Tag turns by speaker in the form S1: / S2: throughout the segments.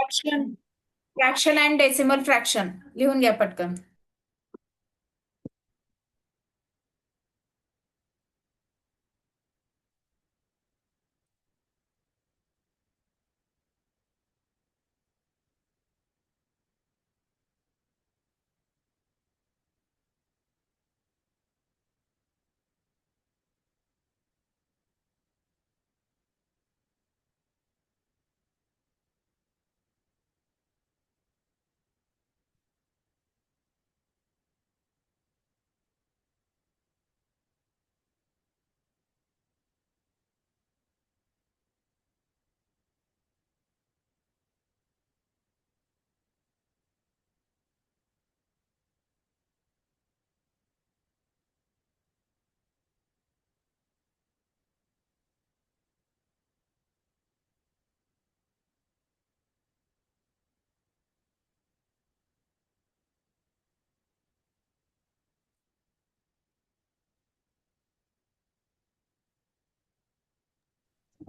S1: Fraction fraction and decimal fraction लिहून घ्या पटकन.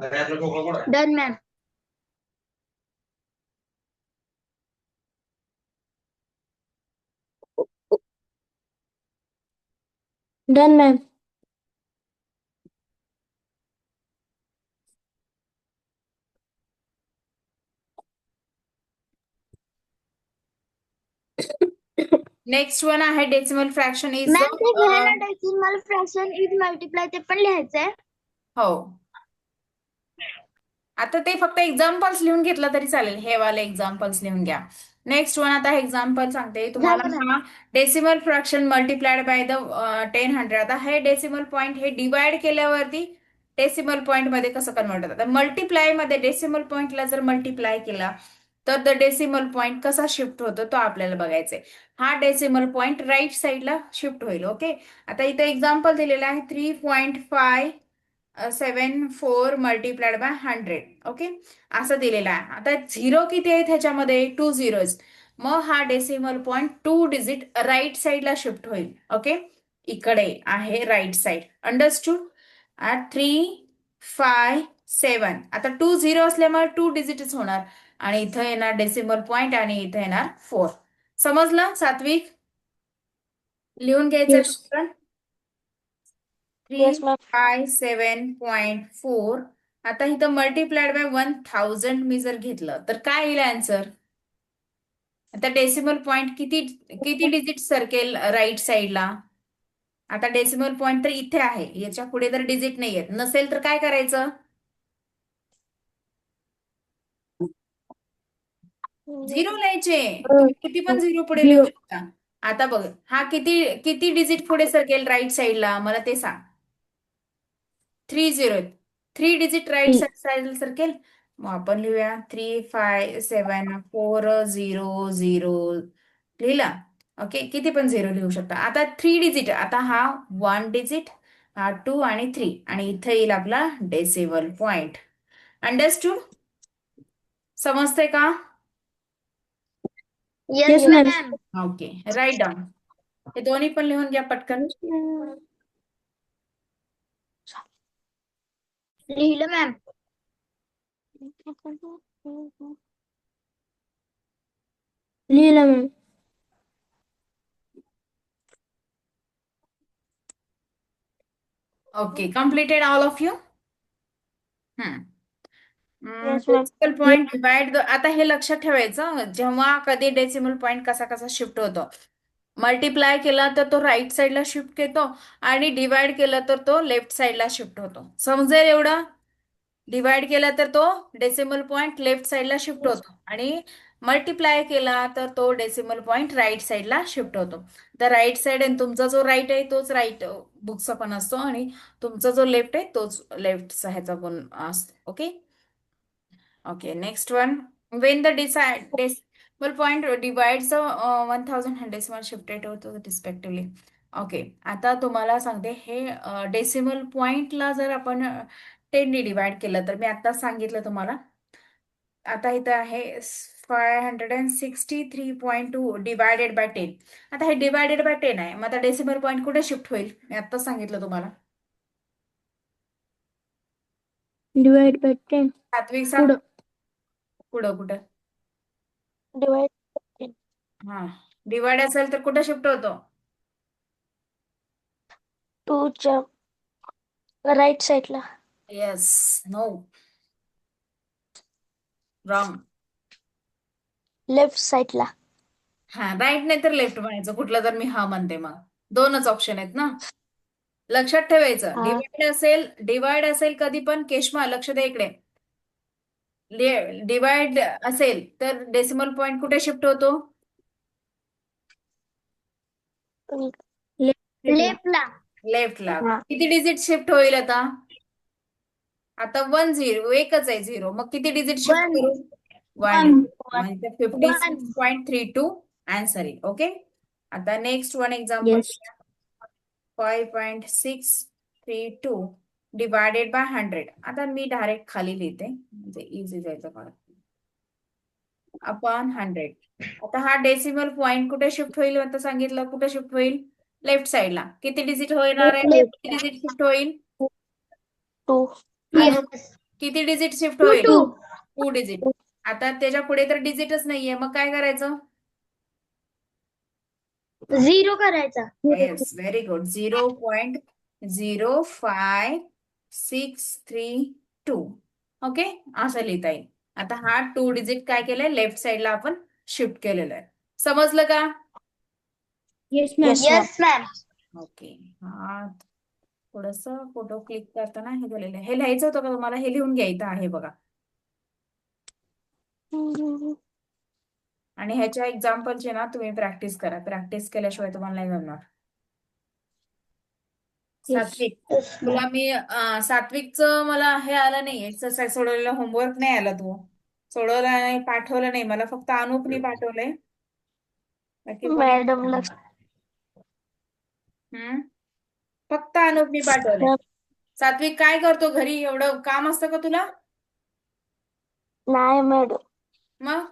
S2: Done ma'am. Done ma'am.
S1: Next one आहे डेसिमल फ्रॅक्शन इज
S2: मॅम ते हे ना डेसिमल फ्रॅक्शन इज मल्टिप्लाय ते पण लिहायचंय.
S1: हो. आता ते फक्त एक्झाम्पल्स लिहून घेतलं तरी चालेल. हे वाले एक्झाम्पल्स लिहून घ्या. नेक्स्ट वन आता एक्झाम्पल सांगते तुम्हाला.
S2: झालं मॅम.
S1: हा decimal fraction multiplied by the 1000. आता हे डेसिमल पॉईंट हे डिवाइड केल्यावरती डेसिमल पॉईंट मध्ये कसं कन्वर्ट होतं. मल्टिप्लाय मध्ये डेसिमल पॉईंटला जर मल्टिप्लाय केला तर द डेसिमल पॉईंट कसा शिफ्ट होतो तो आपल्याला बघायचा आहे. हा डेसिमल पॉईंट राईट साईडला शिफ्ट होईल. ओके. आता इथे एक्झाम्पल दिलेलं आहे 3.574 मल्टिप्लाइड बाय 100. ओके. असं दिलेलं आहे. आता झिरो किती आहे त्याच्यामध्ये 2 झिरोज. मग हा डेसिमल पॉईंट 2 डिजिट राईट साईडला शिफ्ट होईल. ओके. इकडे आहे राईट साईड. अंडरस्टूड. 357. आता 2 झिरो असल्यामुळे 2 डिजिटच होणार आणि इथं येणार डेसिमल पॉईंट आणि इथं येणार 4. समजलं सात्विक? लिहून घ्यायचं
S2: Yes.
S1: पटकन.
S2: Yes, ma'am.
S1: 357.4. आता इथं मल्टिप्लाइड बाय 1000 मी जर घेतलं तर काय येईल आन्सर. आता डेसिमल पॉईंट किती किती डिजिट सरकेल राईट साईडला. आता डेसिमल पॉईंट तर इथे आहे, याच्या पुढे तर डिजिट नाही येत. नसेल तर काय करायचं. झिरो लिहायचे. तुम्ही किती पण झिरो पुढे लिहू
S2: Zero.
S1: शकता. आता बघ हा किती किती डिजिट पुढे सरकेल राईट साईडला मला ते सांग. 3 zero. 3 digit right
S2: Three.
S1: Side circle. मग आपण लिहूया 3574000. लिहिला. ओके. किती पण झिरो लिहू शकता. आता 3 डिजिट. आता हा 1 डिजिट, हा 2 आणि 3 आणि इथे येईल आपला डेसिमल पॉइंट. अंडरस्टूड? समजते का?
S2: Yes, ma'am.
S1: Okay. Write down. हे दोन्ही पण लिहून घ्या पटकन.
S2: Yes, ma'am. लिहिलं मॅम. लिहिलं ma'am.
S1: Okay. Completed all of you.
S2: Yes, ma'am.
S1: Decimal point divide. आता हे लक्षात ठेवायचं जेव्हा कधी डेसिमल पॉईंट कसा कसा शिफ्ट होतो. मल्टिप्लाय केला तर तो राईट साईडला शिफ्ट येतो आणि डिवाइड केला तर तो लेफ्ट साईडला शिफ्ट होतो. समजेल एवढं. डिवाइड केला तर तो डेसिमल पॉईंट लेफ्ट साईडला शिफ्ट
S2: Yes.
S1: होतो आणि मल्टिप्लाय केला तर तो डेसिमल पॉईंट राईट साईडला शिफ्ट होतो. तर राईट साईड आणि तुमचा जो राईट आहे तोच राईट बुकचा पण असतो आणि तुमचा जो लेफ्ट आहे तोच लेफ्टचा ह्याचा पण असतो. Okay. Okay, next one. When the decimal point divides the 1000 decimal shifted to the respectively. Okay. आता तुम्हाला सांगते हे डेसिमल पॉइंटला जर आपण 10 ने डिवाइड केलं तर मी आता सांगितलं तुम्हाला. आता इथं आहे 563.2 डिवायडेड बाय 10. आता हे डिवायडेड बाय 10 आहे. मग आता डेसिमल पॉईंट कुठे शिफ्ट होईल मी आता सांगितलं तुम्हाला.
S2: Divide by 10.
S1: सात्विक सांग.
S2: पुढं.
S1: पुढं कुठं
S2: डिवाइड
S1: हा, डिवाइड असेल तर कुठे शिफ्ट होतो?
S2: 2च्या राईट साईडला.
S1: येस. नो. रॉंग.
S2: लेफ्ट साईडला.
S1: हा, राईट नाही तर लेफ्ट म्हणायचं, कुठलं तर मी हा म्हणते मग. दोनच ऑप्शन आहेत ना. लक्षात ठेवायचं,
S2: हा.
S1: डिवाइड असेल कधी पण केशमा, लक्ष द्या इकडे. डिवाइड असेल तर डेसिमल पॉइंट कुठे शिफ्ट होतो?
S2: लेफ्टला.
S1: लेफ्टला.
S2: हा.
S1: किती डिजिट शिफ्ट होईल आता? आता 1 0 एकच आहे, 0. मग किती डिजिट शिफ्ट
S2: वन.
S1: करू? 1
S2: वन.
S1: डिजिट. म्हणजे
S2: वन.
S1: 56.32 आन्सर येईल. ओके. आता next one example.
S2: Yes.
S1: 5.632 divided by 100. आता मी डायरेक्ट खाली लिहिते, म्हणजे इझी जायचं मला. अपॉन 100. आता हा डेसिमल पॉइंट कुठे शिफ्ट होईल आता सांगितलं, कुठे शिफ्ट होईल? लेफ्ट साईडला. किती डिजिट होणार आहे? किती
S2: लेफ्टला.
S1: डिजिट शिफ्ट होईल?
S2: 2.
S1: अनु,
S2: येस.
S1: किती डिजिट शिफ्ट
S2: टू
S1: होईल?
S2: Two
S1: 2 digit. आता त्याच्या पुढे तर डिजिटच नाहीये, मग काय करायचं?
S2: झिरो करायचा.
S1: Yes, very good. 0.05632. ओके, असं लिहिता येईल. आता हा 2 डिजिट काय केलंय? लेफ्ट साईडला आपण शिफ्ट केलेलं आहे. समजलं का?
S2: Yes ma'am. Yes ma'am.
S1: Okay. हा, थोडस फोटो क्लिक करताना हे झालेलं आहे. हे लिहायचं होतं का तुम्हाला? हे लिहून घ्यायचं आहे बघा. आणि ह्याच्या एक्झाम्पलची ना तुम्ही प्रॅक्टिस करा. प्रॅक्टिस केल्याशिवाय तुम्हाला नाही जमणार. सात्विक, तुला मी सात्विकचं मला हे आलं नाही, एक्सरसाइज सोडवलेलं होमवर्क नाही आला, तू सोडवला नाही, पाठवलं नाही मला, फक्त अनुपनी पाठवलंय. बाकी कोणी नाही
S2: मॅडम
S1: पाठवलं.
S2: लक्ष.
S1: हम्म, फक्त अनुपनी पाठवलंय. सात्विक काय करतो घरी? एवढं काम असतं का तुला?
S2: नाही मॅडम.
S1: मग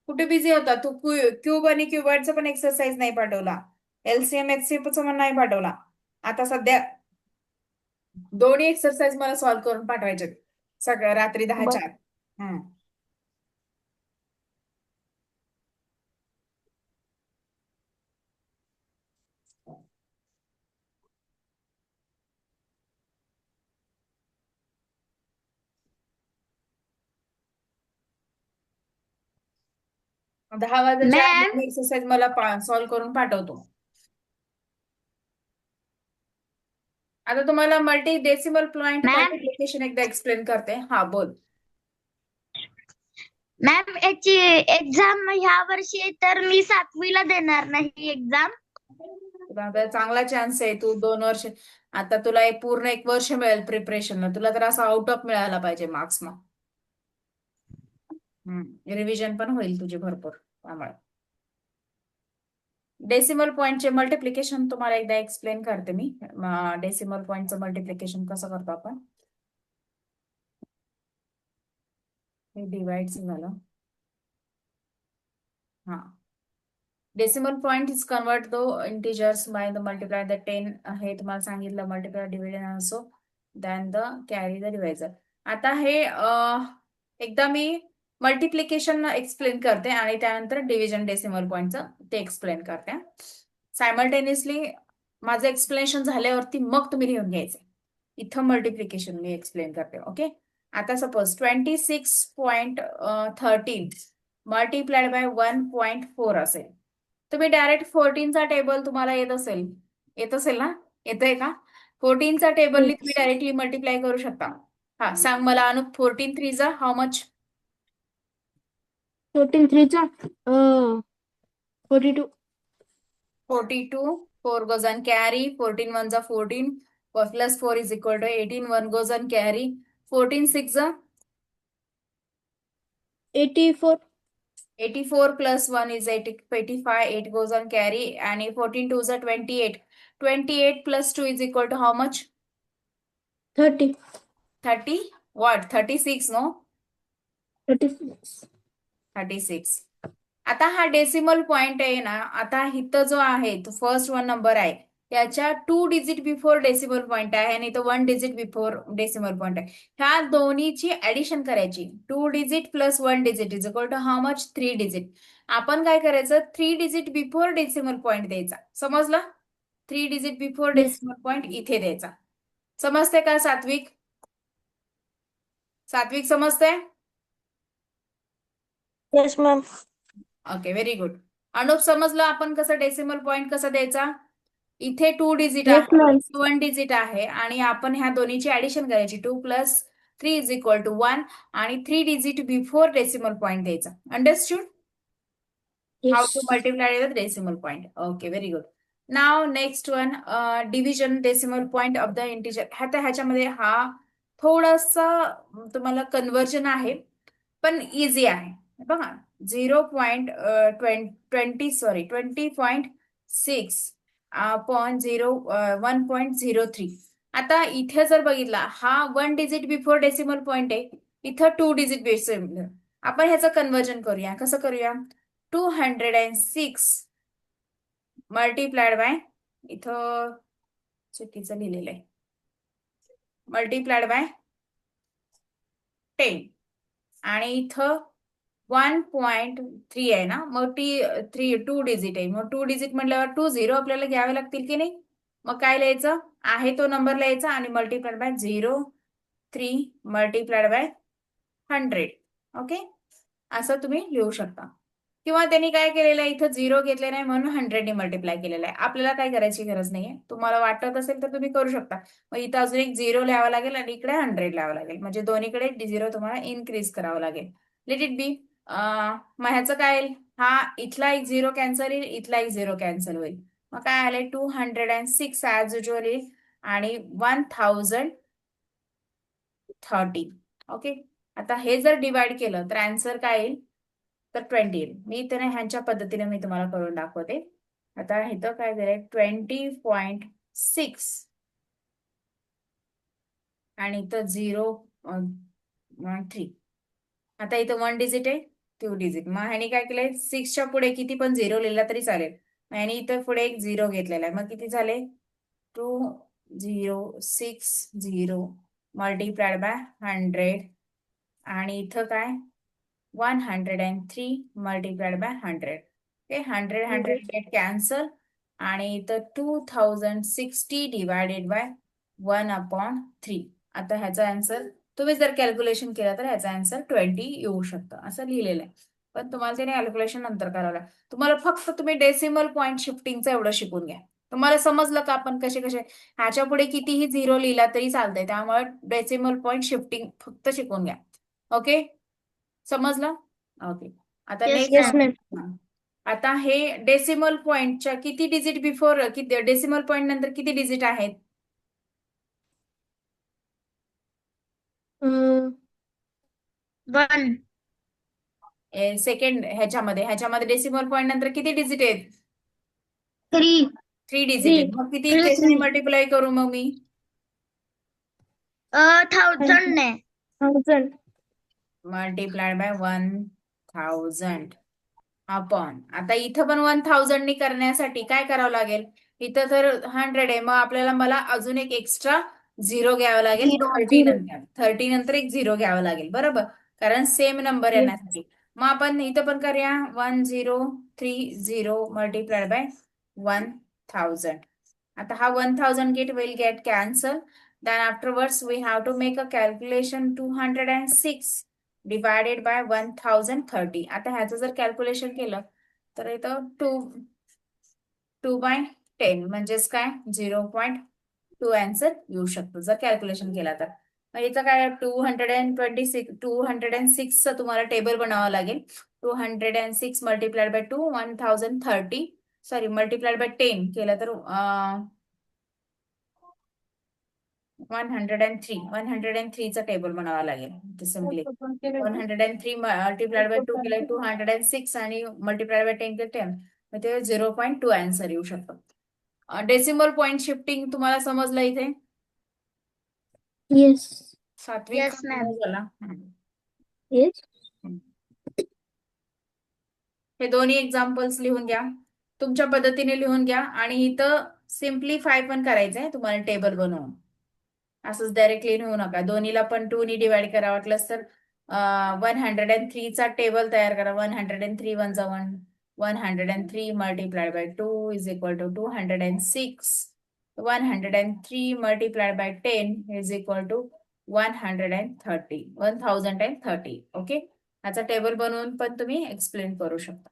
S1: कुठे बिझी होता तू? क्यूब आणि क्यूबॉइडचा पण एक्सरसाइज नाही पाठवला, एलसीएम एचसीएफचा पण नाही पाठवला. आता सध्या दोन्ही एक्सरसाइज मला सॉल्व्ह करून पाठवायचे सगळं रात्री 10च्या आत. हम्म. दहा वाजायच्या
S2: मॅम.
S1: एक्सरसाइज मला सॉल्व्ह करून पाठवतो. आता तुम्हाला multi decimal point
S2: ma'am.
S1: Multiplication एकदा एक्सप्लेन करते. हा, बोल.
S2: मॅम याची एक्झाम ह्या वर्षी तर मी 7वीला देणार नाही एक्झाम.
S1: तुला आता चांगला चान्स आहे. तू 2 वर्ष, आता तुला पूर्ण 1 वर्ष मिळेल प्रिपरेशनला. तुला तर असं आउट ऑफ मिळायला पाहिजे मार्क्स मग. रिव्हिजन पण होईल तुझी भरपूर त्यामुळे. डेसिमल पॉइंटचे मल्टिप्लिकेशन तुम्हाला एकदा एक्सप्लेन करते मी. डेसिमल पॉइंटचं मल्टिप्लिकेशन कसं करतो आपण. हे डिवाइडचं झालं. हा, decimal point is convert to integers by the multiply the 10. हे तुम्हाला सांगितलं, मल्टिप्लाय डिव्हिजन असो then the carry the divisor. आता हे एकदा मी मल्टिप्लिकेशन एक्सप्लेन करते आणि त्यानंतर डिव्हिजन डेसिमल पॉइंटचं ते एक्सप्लेन करते. सायमल्टेनियसली माझं एक्सप्लेनेशन झाल्यावरती मग तुम्ही लिहून घ्यायचं. इथं मल्टिप्लिकेशन मी एक्सप्लेन करते. ओके. आता सपोज 26.13 मल्टिप्लाइड बाय 1.4 असेल. तुम्ही डायरेक्ट 14चा टेबल तुम्हाला येत असेल ना? येतोय का? 14चा टेबलनी तुम्ही डायरेक्टली मल्टिप्लाय करू शकता. हा, सांग मला अनु, 14 3 how much?
S2: 14 3 42.
S1: 42. 4 goes on carry. 14 1 14. Plus 4 is equal to 18. 1 goes on carry. 14 6
S2: 84.
S1: 84 plus 1 is 85. 8 goes on carry. And 14 2 28. 28 plus 2 is equal to how much?
S2: 30.
S1: 30. What? 36, no?
S2: 36.
S1: 36. आता हा डेसिमल पॉइंट आहे ना, आता इथं जो आहे तो फर्स्ट वन नंबर आहे. याच्या 2 डिजिट बिफोर डेसिमल पॉईंट आहे आणि तो 1 डिजिट बिफोर डेसिमल पॉईंट आहे. ह्या दोन्हीची ऍडिशन करायची. 2 digit plus 1 digit is equal to how much? 3 digit. आपण काय करायचं? 3 डिजिट बिफोर डेसिमल पॉईंट द्यायचा. समजलं? 3 digit before
S2: yes.
S1: Decimal point इथे द्यायचा. समजते का सात्विक? सात्विक समजते?
S2: Yes ma'am.
S1: Okay, very good. Anup समजलं आपण कसं डेसिमल पॉईंट कसा द्यायचा? इथे 2 डिजिट
S2: येस
S1: आहे,
S2: मॅम.
S1: इथे 1 डिजिट आहे आणि आपण ह्या दोन्हीची ऍडिशन करायची. 2 प्लस 3 इज इक्वल टू 1 आणि 3 डिजिट बिफोर डेसिमल पॉईंट द्यायचा. Understood? How
S2: yes.
S1: To multiply with decimal point. Okay, very good. Now next one, division decimal point of the integer. ह्याच्यामध्ये हा थोडासा तुम्हाला कन्वर्जन आहे, पण इझी आहे. बघा, 20.6 अपॉन 1.03. आता इथे जर बघितला, हा 1 डिजिट बिफोर डेसिमल पॉईंट आहे, इथं 2 डिजिट डेसिमल. आपण ह्याचं कन्वर्जन करूया. कसं करूया? 206 मल्टिप्लाइड बाय, इथं चुकीचं लिहिलेलं आहे, मल्टिप्लाइड बाय 10 आणि इथं 1.3 आहे ना, मग टी 2 डिजिट आहे, मग 2 डिजिट म्हटल्यावर 2 झिरो आपल्याला घ्यावे लागतील की नाही? मग काय लिहायचं आहे? तो नंबर लिहायचा आणि multiplied by 0.3 multiplied by 100. Okay, असं तुम्ही लिहू शकता. किंवा त्यांनी काय केलेलं आहे, इथं 0 घेतले नाही म्हणून 100ने मल्टिप्लाय केलेलं आहे. आपल्याला काय करायची गरज नाहीये. तुम्हाला वाटत असेल तर तुम्ही करू शकता. मग इथं अजून एक 0 लिहावा लागेल आणि इकडे 100 लिहावं लागेल. म्हणजे दोन्हीकडे 0 तुम्हाला इन्क्रीज करावं लागेल. Let it be. मग ह्याचं काय येईल? हा इथला एक 0 कॅन्सल येईल, इथला एक 0 कॅन्सल होईल. मग काय आलंय? 206 ऍज युजल येईल आणि 1030. ओके, आता हे जर डिवाइड केलं तर आन्सर काय येईल? तर 20 येईल. मी तर ह्यांच्या पद्धतीने मी तुम्हाला करून दाखवते. आता इथं काय दिलंय? 20.6 आणि इथं 0.3. आता इथं 1 डिजिट आहे, 2 डिजिट. मग ह्यानी काय केलंय? 6च्या पुढे किती पण 0 लिहिला तरी चालेल. ह्यानी इथं पुढे एक 0 घेतलेला आहे. मग किती झाले? 2060 मल्टिप्लाइड बाय 100 आणि इथं काय? 103 multiplied bye 100. Okay, 100 get cancel आणि इथं 2060 डिवायडेड बाय 1/3. आता ह्याचा आन्सर तुम्ही जर कॅल्क्युलेशन केलं तर ह्याचा आन्सर 20 येऊ शकतं, असं लिहिलेलं आहे. पण तुम्हाला त्याने कॅल्क्युलेशन नंतर करावं लागेल. तुम्हाला फक्त तुम्ही डेसिमल पॉईंट शिफ्टिंगचं एवढं शिकून घ्या. तुम्हाला समजलं का आपण कसे कसे ह्याच्या पुढे कितीही 0 लिहिला तरी चालतंय. त्यामुळे डेसिमल पॉईंट शिफ्टिंग फक्त शिकून घ्या. ओके, समजलं? ओके. आता
S2: येस
S1: नेक्स्ट,
S2: मॅम.
S1: आता हे डेसिमल पॉइंटच्या किती डिजिट बिफोर, किती डेसिमल पॉइंट नंतर किती डिजिट आहेत?
S2: 1.
S1: सेकंड ह्याच्यामध्ये डेसिमल पॉइंट नंतर किती डिजिट आहेत?
S2: 3.
S1: 3 डिजिट
S2: 3.
S1: आहेत. मग किती
S2: 3.
S1: कशाने
S2: 3.
S1: मल्टिप्लाय करू मग मी?
S2: 1000 ने. 1000.
S1: मल्टिप्लाय बाय 1000 अपॉन, आता इथं पण 1000 नी करण्यासाठी काय करावं लागेल? इथं तर 100 आहे, मग मला अजून एक एक्स्ट्रा 0 घ्यावं लागेल.
S2: 0.
S1: 30 नंतर एक 0 घ्यावं लागेल, बरोबर? कारण सेम नंबर
S2: येस.
S1: येण्यासाठी. मग आपण इथं पण करूया. 1030 मल्टिप्लाइड बाय 1000. आता हा 1000 will get cancelled. Then afterwards we have to make a calculation. 206 divided by 1030. आता ह्याचं जर कॅल्क्युलेशन केलं तर इथं 2/10 म्हणजेच काय? 0.2 आन्सर येऊ शकतो जर कॅल्क्युलेशन केला तर. मग इथं काय? 206चं तुम्हाला टेबल बनावं लागेल. 206 multiplied by 2 1030, sorry multiplied by 10 केलं तर 103चं टेबल बनावं लागेल सिम्पली. 103 मल्टिप्लाइड बाय 2 केलं 206 आणि मल्टिप्लाइड बाय 10 केलं 10. मग ते 0.2 आन्सर येऊ शकतो. डेसिमल पॉईंट शिफ्टिंग तुम्हाला समजलं इथे?
S2: येस.
S1: सात्विक
S2: येस मॅम.
S1: झाला.
S2: येस.
S1: हे दोन्ही एक्झाम्पल्स लिहून घ्या, तुमच्या पद्धतीने लिहून घ्या आणि इथं सिम्प्लिफाय पण करायचंय तुम्हाला टेबल बनवून. असंच डायरेक्टली लिहू नका, दोन्हीला पण 2 नी डिवाइड करा, वाटलंच तर 103 चा टेबल तयार करा. 103 वन जा 1, 103 multiplied by 2 is equal to 206. 103 multiplied by 10 is equal to 130, 1030. Okay, याचा टेबल बनवून पण तुम्ही एक्सप्लेन करू शकता.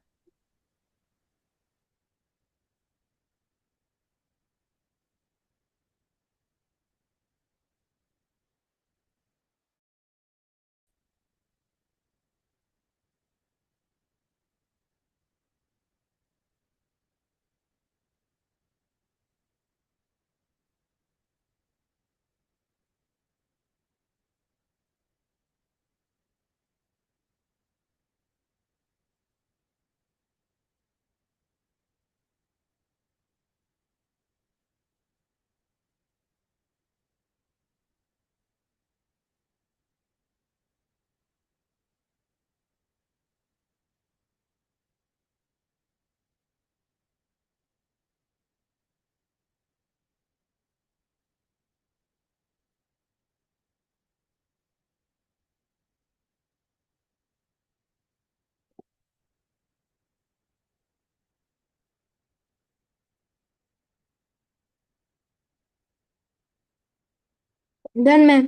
S3: Done ma'am.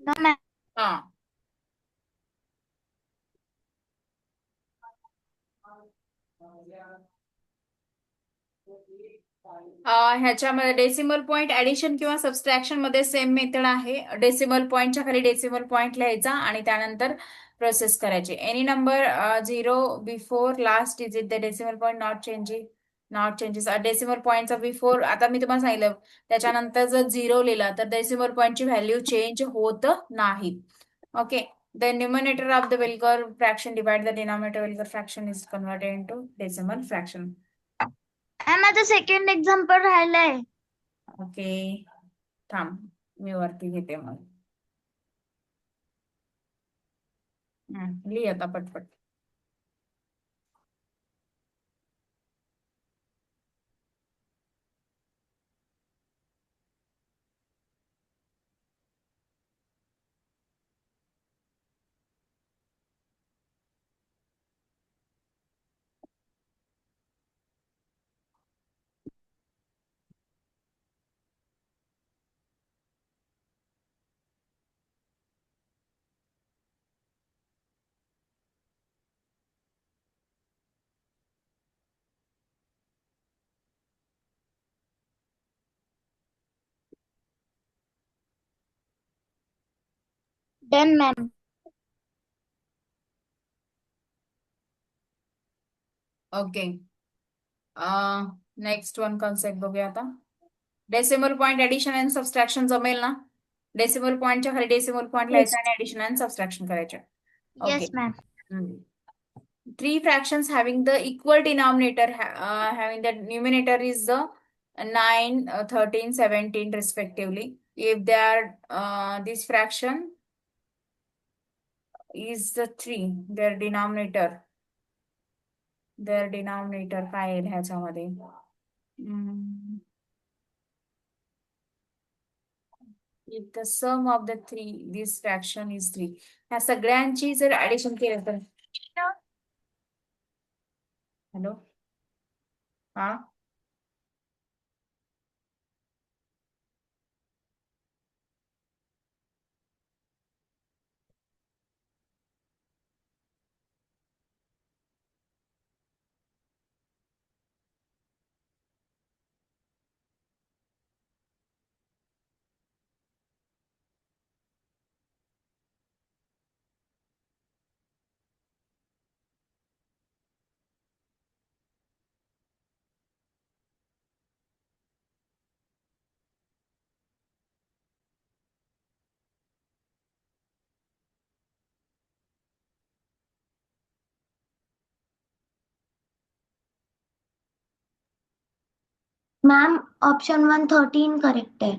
S2: No ma'am.
S1: हा. ह्याच्यामध्ये डेसिमल पॉईंट ऍडिशन किंवा सबस्ट्रॅक्शन मध्ये सेम मेथड आहे. डेसिमल पॉईंटच्या खाली डेसिमल पॉईंट लिहायचा आणि त्यानंतर प्रोसेस करायचे. Any number 0 before last digit the decimal point not changes. Decimal पॉईंटचा बिफोर, आता मी तुम्हाला सांगितलं, त्याच्यानंतर जर 0 लिहिला तर डेसिमल पॉईंटची व्हॅल्यू चेंज होत नाही. Okay. The numerator of the vulgar fraction divide the denominator vulgar fraction is converted into decimal fraction.
S2: Ma'am माझं सेकंड एक्झाम्पल राहिलंय.
S1: ओके, थांब, मी वरती घेते मग. लिही आता पटपट.
S2: Done ma'am.
S1: Okay, next one concept बघूया आता. Decimal point addition and subtraction जमेल ना? डेसिमल पॉईंटच्या खाली डेसिमल पॉईंट लिहायचा आणि ऍडिशन अँड सबस्ट्रॅक्शन करायचे. Okay.
S2: Yes ma'am.
S1: Three fractions having the equal denominator, having the numerator is the 9, 13, 17 respectively. If they are, this fraction is the 3, their denominator काय आहे ह्याच्यामध्ये? If the sum of the three, this fraction is 3. ह्या सगळ्यांची जर addition केलं तर, hello, हा,
S3: ma'am option 113 correct है.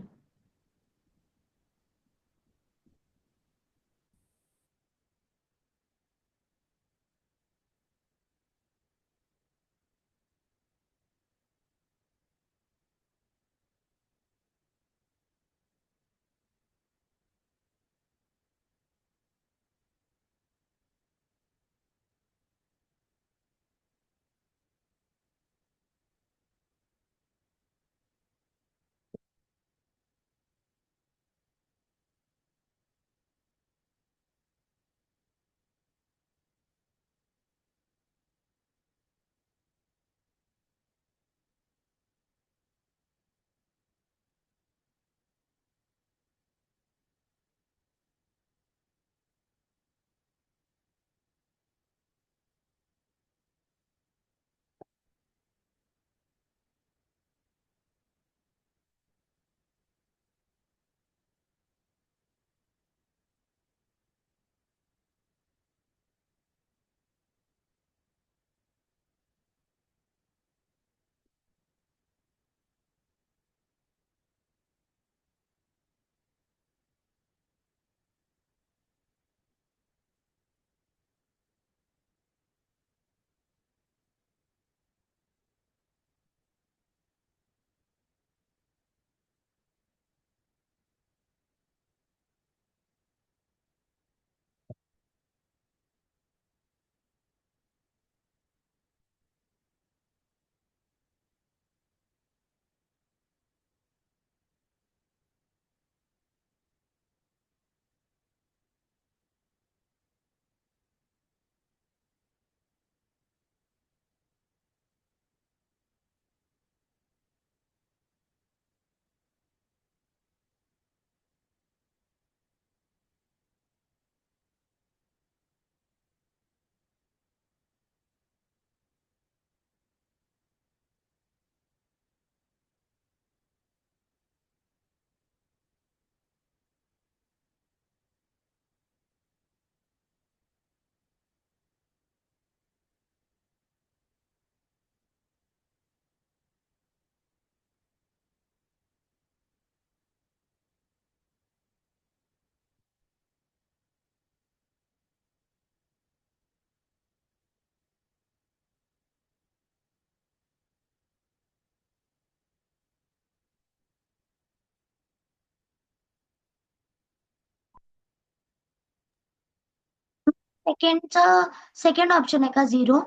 S3: सेकंड ऑप्शन आहे का 0?